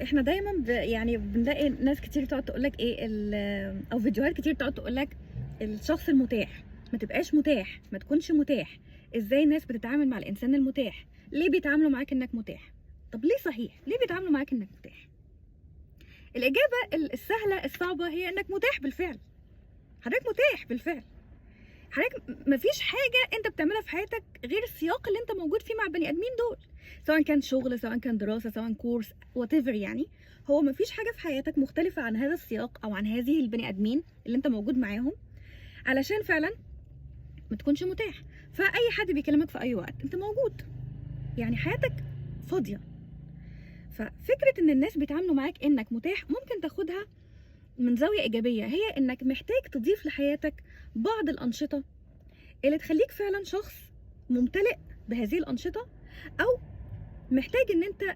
احنا دايما يعني بنلاقي ناس كتير تقعد تقول لك ايه او فيديوهات كتير تقعد تقول لك الشخص المتاح، ما تبقاش متاح، ما تكونش متاح. ازاي الناس بتتعامل مع الانسان المتاح؟ ليه بيتعاملوا معاك انك متاح؟ طب ليه صحيح ليه بيتعاملوا معاك انك متاح؟ الاجابه السهله الصعبه هي انك متاح بالفعل. حضرتك متاح بالفعل. حضرتك مفيش حاجه انت بتعملها في حياتك غير السياق اللي انت موجود فيه مع البني ادمين دول، سواء كان شغل، سواء كان دراسه، سواء كورس، وات ايفر. يعني هو مفيش حاجه في حياتك مختلفه عن هذا السياق او عن هذه البني ادمين اللي انت موجود معاهم، علشان فعلا ما تكونش متاح. فاي حد بيكلمك في اي وقت انت موجود، يعني حياتك فاضيه. ففكره ان الناس بيتعاملوا معاك انك متاح ممكن تاخدها من زاويه ايجابيه، هي انك محتاج تضيف لحياتك بعض الانشطه اللي تخليك فعلا شخص ممتلئ بهذه الأنشطة، أو محتاج إن أنت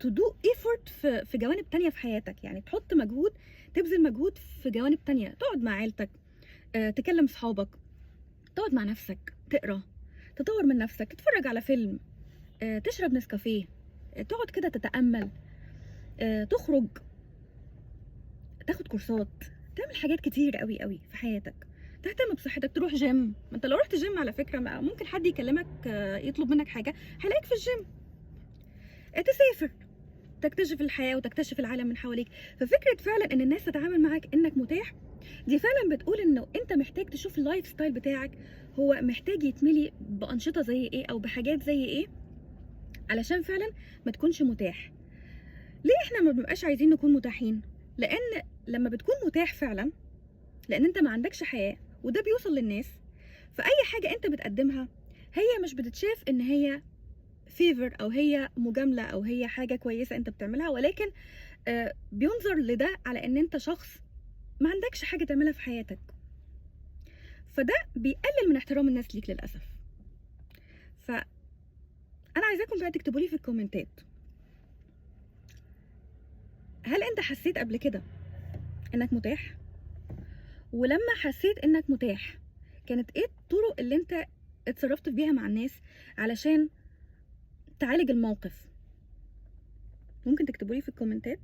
تدو ايفورت في جوانب تانية في حياتك. يعني تحط مجهود، تبذل مجهود في جوانب تانية، تقعد مع عيلتك، تكلم صحابك، تقعد مع نفسك، تقرا، تطور من نفسك، تتفرج على فيلم، تشرب نسكافيه، تقعد كده تتأمل، تخرج، تاخد كورسات، تعمل حاجات كتير قوي قوي في حياتك، تهتم بصحتك، تروح جيم. ما انت لو رحت جيم على فكره ممكن حد يكلمك يطلب منك حاجه هيلاقيك في الجيم. تسافر، تكتشف الحياه وتكتشف العالم من حواليك. ففكره فعلا ان الناس تتعامل معاك انك متاح، دي فعلا بتقول انه انت محتاج تشوف اللايف ستايل بتاعك هو محتاج يتملي بانشطه زي ايه او بحاجات زي ايه، علشان فعلا ما تكونش متاح. ليه احنا ما بنبقاش عايزين نكون متاحين؟ لان لما بتكون متاح فعلا، لان انت ما عندكش حياه وده بيوصل للناس، فاي حاجه انت بتقدمها هي مش بتتشاف ان هي فيفر او هي مجامله او هي حاجه كويسه انت بتعملها، ولكن بينظر لده على ان انت شخص ما عندكش حاجه تعملها في حياتك، فده بيقلل من احترام الناس ليك للاسف. فانا عايزاكم بقى تكتبوا لي في الكومنتات، هل انت حسيت قبل كده انك متاح؟ ولما حسيت انك متاح كانت ايه الطرق اللي انت اتصرفت بيها مع الناس علشان تعالج الموقف؟ ممكن تكتبوا لي في الكومنتات.